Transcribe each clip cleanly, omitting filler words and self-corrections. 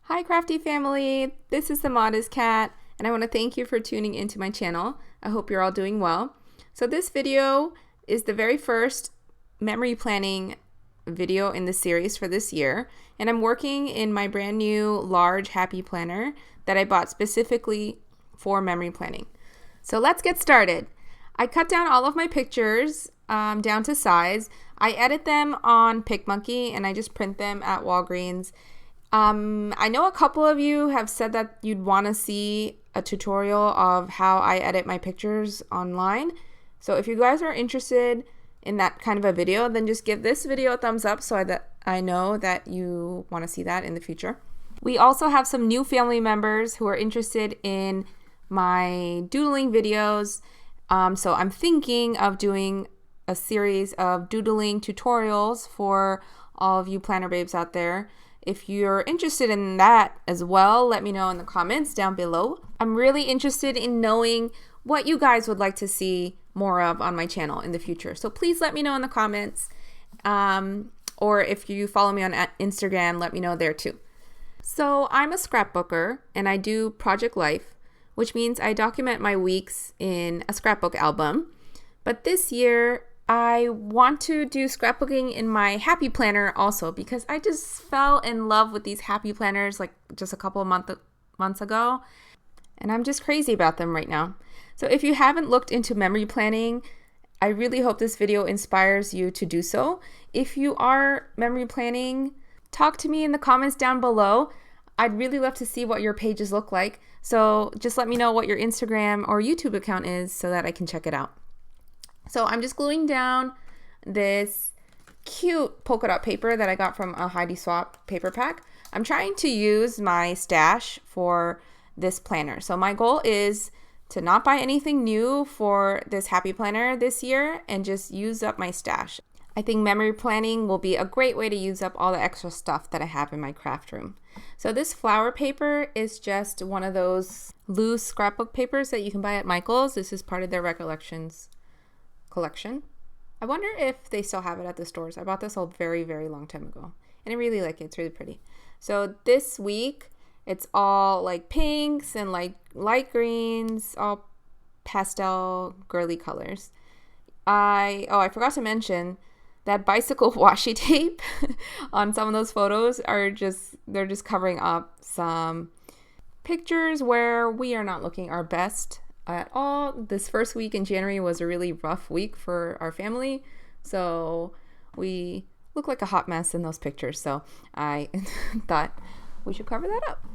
Hi crafty family, this is the Modest Cat and I want to thank you for tuning into my channel. I hope you're all doing well. So this video is the very first memory planning video in the series for this year, and I'm working in my brand new large happy planner that I bought specifically for memory planning. So let's get started. I cut down all of my pictures down to size. I edit them on PicMonkey and I just print them at Walgreens. I know a couple of you have said that you'd want to see a tutorial of how I edit my pictures online. So if you guys are interested in that kind of a video, then just give this video a thumbs up so that I know that you want to see that in the future. We also have some new family members who are interested in my doodling videos. So I'm thinking of doing a series of doodling tutorials for all of you planner babes out there. If you're interested in that as well, let me know in the comments down below. I'm really interested in knowing what you guys would like to see more of on my channel in the future. So please let me know in the comments. Or if you follow me on Instagram, let me know there too. So I'm a scrapbooker and I do project life, which means I document my weeks in a scrapbook album. But this year, I want to do scrapbooking in my happy planner also because I just fell in love with these happy planners like just a couple of months ago, and I'm just crazy about them right now. So if you haven't looked into memory planning, I really hope this video inspires you to do so. If you are memory planning, talk to me in the comments down below. I'd really love to see what your pages look like. So just let me know what your Instagram or YouTube account is so that I can check it out. So I'm just gluing down this cute polka dot paper that I got from a Heidi Swap paper pack. I'm trying to use my stash for this planner. So my goal is to not buy anything new for this happy planner this year and just use up my stash. I think memory planning will be a great way to use up all the extra stuff that I have in my craft room. So this flower paper is just one of those loose scrapbook papers that you can buy at Michael's. This is part of their Recollections collection. I wonder if they still have it at the stores. I bought this a very, very long time ago and I really like it. It's really pretty. So this week it's all like pinks and like light greens, all pastel girly colors. I forgot to mention that bicycle washi tape on some of those photos they're just covering up some pictures where we are not looking our best at all. This first week in January was a really rough week for our family, so we look like a hot mess in those pictures, so I thought we should cover that up.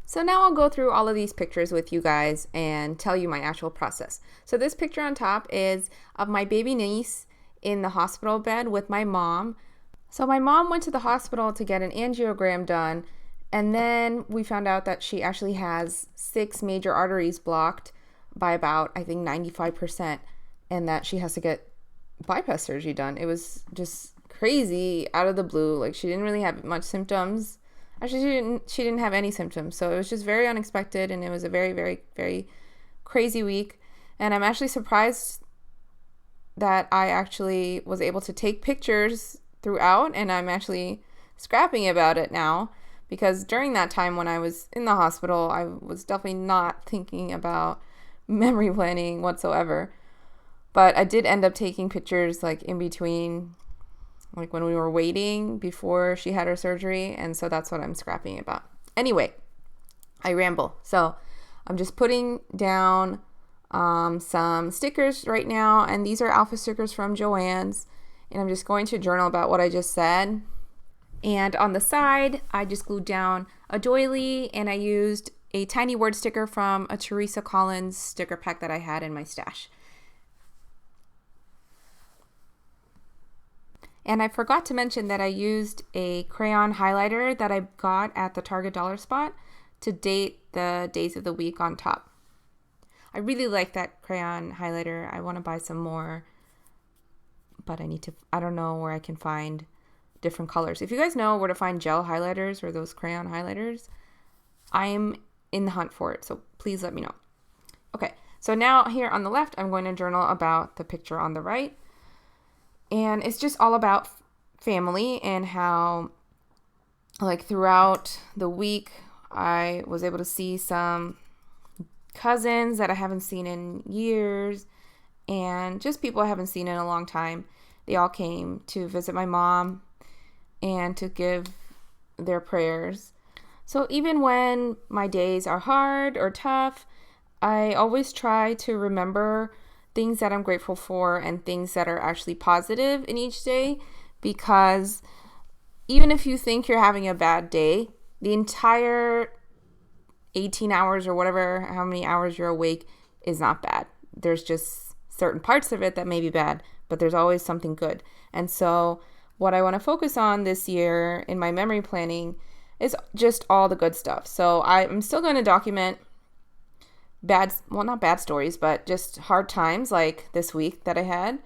So now I'll go through all of these pictures with you guys and tell you my actual process. So this picture on top is of my baby niece in the hospital bed with my mom. So my mom went to the hospital to get an angiogram done, and then we found out that she actually has 6 major arteries blocked by about, I think, 95%, and that she has to get bypass surgery done. It was just crazy out of the blue. Like, she didn't really have much symptoms. Actually, she didn't have any symptoms. So it was just very unexpected, and it was a very, very, very crazy week. And I'm actually surprised that I actually was able to take pictures throughout, and I'm actually scrapping about it now, because during that time when I was in the hospital, I was definitely not thinking about memory planning whatsoever. But I did end up taking pictures like in between, like when we were waiting before she had her surgery, and so that's what I'm scrapping about. Anyway, I ramble. So I'm just putting down some stickers right now, and these are alpha stickers from Joann's, and I'm just going to journal about what I just said. And on the side, I just glued down a doily, and I used a tiny word sticker from a Teresa Collins sticker pack that I had in my stash. And I forgot to mention that I used a crayon highlighter that I got at the Target Dollar Spot to date the days of the week on top. I really like that crayon highlighter. I want to buy some more, but I don't know where I can find different colors. If you guys know where to find gel highlighters or those crayon highlighters, I'm in the hunt for it, so please let me know. Okay, so now here on the left, I'm going to journal about the picture on the right, and it's just all about family and how like throughout the week, I was able to see some cousins that I haven't seen in years, and just people I haven't seen in a long time. They all came to visit my mom and to give their prayers. So even when my days are hard or tough, I always try to remember things that I'm grateful for and things that are actually positive in each day, because even if you think you're having a bad day, the entire 18 hours or whatever, how many hours you're awake is not bad. There's just certain parts of it that may be bad, but there's always something good. And so what I want to focus on this year in my memory planning is just all the good stuff. So I'm still going to document not bad stories, but just hard times like this week that I had.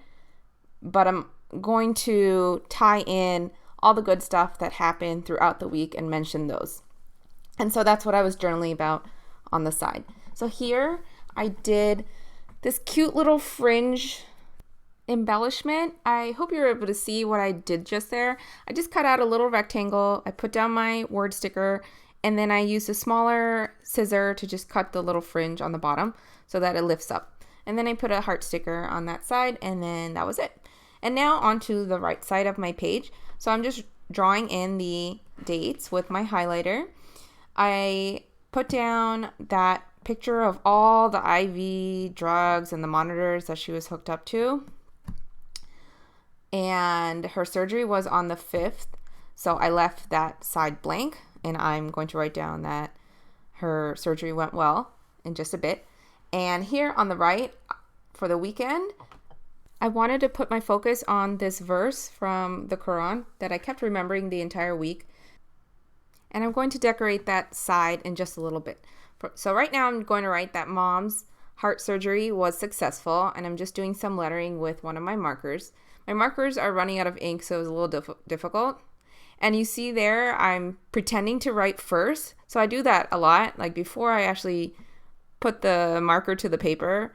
But I'm going to tie in all the good stuff that happened throughout the week and mention those. And so that's what I was journaling about on the side. So here I did this cute little fringe embellishment. I hope you're able to see what I did just there. I just cut out a little rectangle. I put down my word sticker, and then I used a smaller scissor to just cut the little fringe on the bottom so that it lifts up. And then I put a heart sticker on that side, and then that was it. And now onto the right side of my page. So I'm just drawing in the dates with my highlighter. I put down that picture of all the IV drugs and the monitors that she was hooked up to. And her surgery was on the 5th. So I left that side blank, and I'm going to write down that her surgery went well in just a bit. And here on the right, for the weekend, I wanted to put my focus on this verse from the Quran that I kept remembering the entire week. And I'm going to decorate that side in just a little bit. So right now I'm going to write that Mom's heart surgery was successful, and I'm just doing some lettering with one of my markers. My markers are running out of ink, so it was a little difficult. And you see there, I'm pretending to write first. So I do that a lot. Like before I actually put the marker to the paper,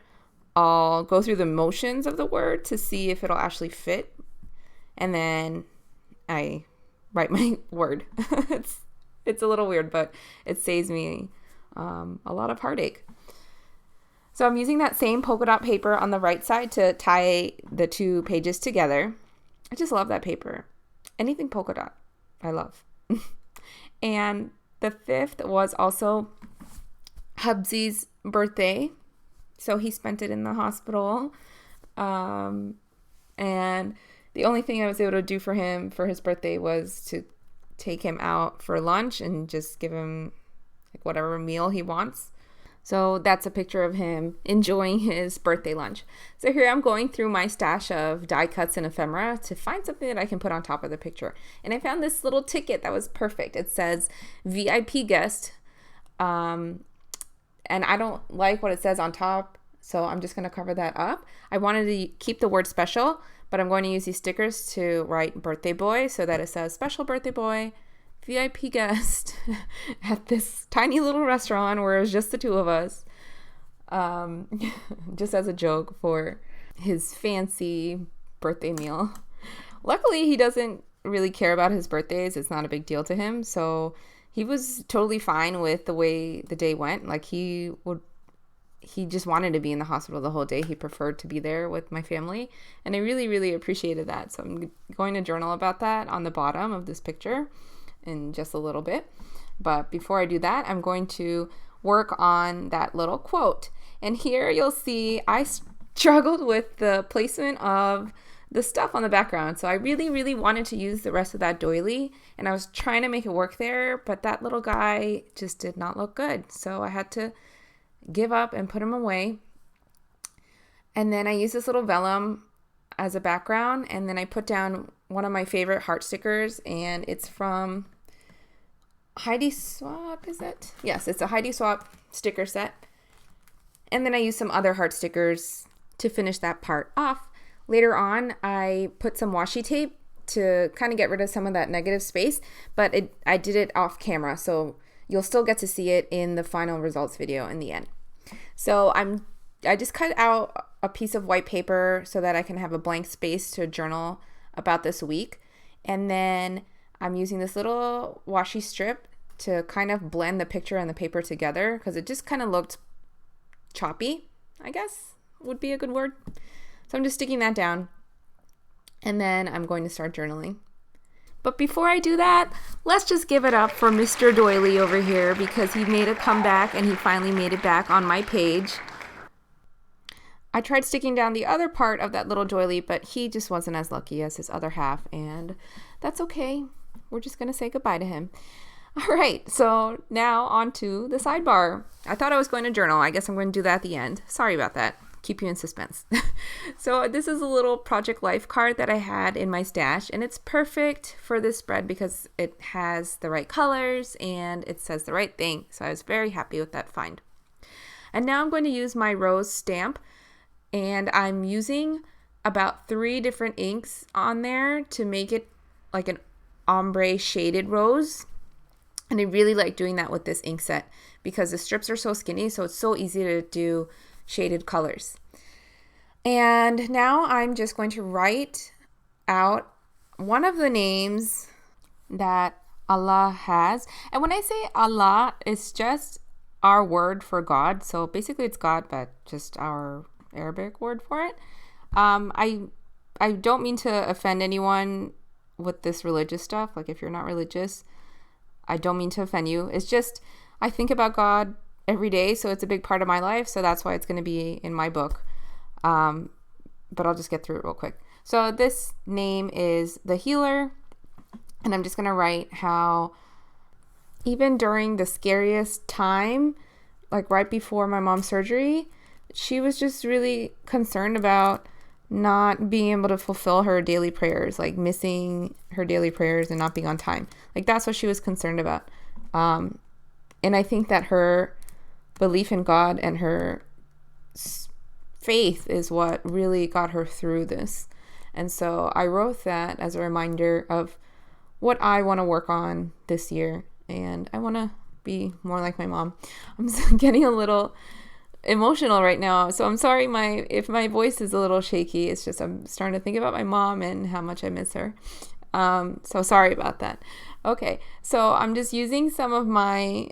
I'll go through the motions of the word to see if it'll actually fit. And then I write my word. It's a little weird, but it saves me a lot of heartache. So I'm using that same polka dot paper on the right side to tie the two pages together. I just love that paper. Anything polka dot, I love. And the 5th was also Hubsy's birthday. So he spent it in the hospital. And the only thing I was able to do for him for his birthday was to take him out for lunch and just give him like whatever meal he wants. So that's a picture of him enjoying his birthday lunch. So here I'm going through my stash of die cuts and ephemera to find something that I can put on top of the picture. And I found this little ticket that was perfect. It says VIP guest. And I don't like what it says on top, so I'm just going to cover that up. I wanted to keep the word special, but I'm going to use these stickers to write birthday boy so that it says special birthday boy, VIP guest at this tiny little restaurant where it was just the two of us, just as a joke for his fancy birthday meal. Luckily, he doesn't really care about his birthdays. It's not a big deal to him, so he was totally fine with the way the day went. Like he just wanted to be in the hospital the whole day. He preferred to be there with my family, and I really, really appreciated that. So I'm going to journal about that on the bottom of this picture in just a little bit. But before I do that, I'm going to work on that little quote. And here you'll see I struggled with the placement of the stuff on the background. So I really, really wanted to use the rest of that doily, and I was trying to make it work there, but that little guy just did not look good. So I had to give up and put him away. And then I used this little vellum as a background, and then I put down one of my favorite heart stickers, and it's from Heidi Swap, is it? Yes, it's a Heidi Swap sticker set. And then I used some other heart stickers to finish that part off. Later on, I put some washi tape to kind of get rid of some of that negative space, but I did it off camera, so you'll still get to see it in the final results video in the end. So I just cut out a piece of white paper so that I can have a blank space to journal about this week. And then I'm using this little washi strip to kind of blend the picture and the paper together because it just kind of looked choppy, I guess would be a good word. So I'm just sticking that down, and then I'm going to start journaling. But before I do that, let's just give it up for Mr. Doily over here because he made a comeback and he finally made it back on my page. I tried sticking down the other part of that little doily, but he just wasn't as lucky as his other half, and that's okay. We're just going to say goodbye to him. All right, so now on to the sidebar. I thought I was going to journal. I guess I'm going to do that at the end. Sorry about that. Keep you in suspense. So this is a little Project Life card that I had in my stash, and it's perfect for this spread because it has the right colors and it says the right thing. So I was very happy with that find. And now I'm going to use my rose stamp, and I'm using about 3 different inks on there to make it like an ombre shaded rose. And I really like doing that with this ink set because the strips are so skinny, so it's so easy to do shaded colors. And now I'm just going to write out one of the names that Allah has. And when I say Allah, it's just our word for God. So basically it's God, but just our Arabic word for it. I don't mean to offend anyone with this religious stuff. Like if you're not religious, I don't mean to offend you. It's just I think about God every day, so it's a big part of my life. So that's why it's going to be in my book. But I'll just get through it real quick. So this name is the healer, and I'm just going to write how even during the scariest time, like right before my mom's surgery, she was just really concerned about not being able to fulfill her daily prayers, like missing her daily prayers and not being on time. Like that's what she was concerned about. And I think that her belief in God and her faith is what really got her through this. And so I wrote that as a reminder of what I want to work on this year. And I want to be more like my mom. I'm getting a little emotional right now, so I'm sorry if my voice is a little shaky. It's just I'm starting to think about my mom and how much I miss her. So sorry about that. Okay, so I'm just using some of my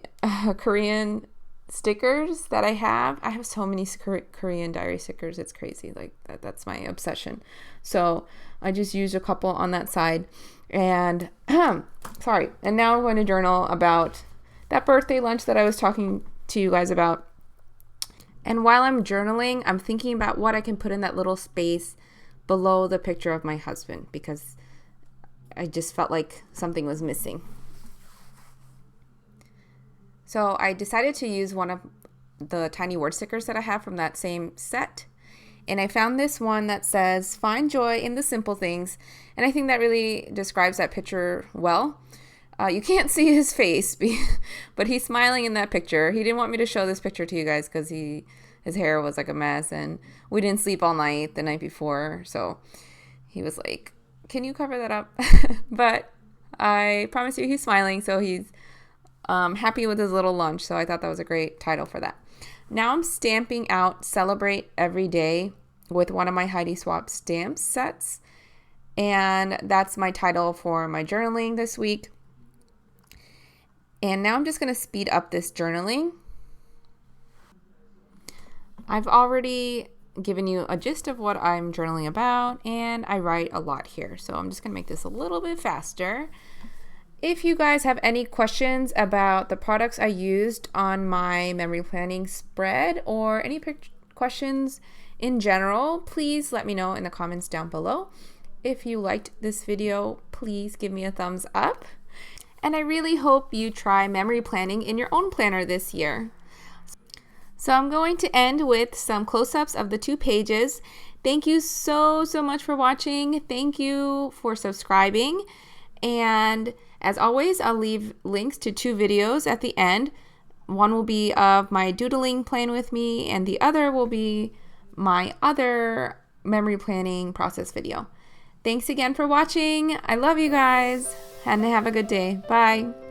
Korean stickers that I have. I have so many Korean diary stickers. It's crazy. Like that's my obsession. So I just used a couple on that side, and sorry. And now I'm going to journal about that birthday lunch that I was talking to you guys about. And while I'm journaling, I'm thinking about what I can put in that little space below the picture of my husband because I just felt like something was missing. So I decided to use one of the tiny word stickers that I have from that same set. And I found this one that says, "Find joy in the simple things." And I think that really describes that picture well. You can't see his face, but he's smiling in that picture. He didn't want me to show this picture to you guys because his hair was like a mess, and we didn't sleep all night the night before. So he was like, "Can you cover that up?" But I promise you he's smiling, so he's happy with his little lunch. So I thought that was a great title for that. Now I'm stamping out "Celebrate Every Day" with one of my Heidi Swapp stamp sets. And that's my title for my journaling this week. And now I'm just going to speed up this journaling. I've already given you a gist of what I'm journaling about, and I write a lot here. So I'm just going to make this a little bit faster. If you guys have any questions about the products I used on my memory planning spread or any questions in general, please let me know in the comments down below. If you liked this video, please give me a thumbs up. And I really hope you try memory planning in your own planner this year. So I'm going to end with some close-ups of the 2 pages. Thank you so much for watching. Thank you for subscribing. And as always, I'll leave links to 2 videos at the end. One will be of my doodling plan with me, and the other will be my other memory planning process video. Thanks again for watching. I love you guys, and have a good day. Bye.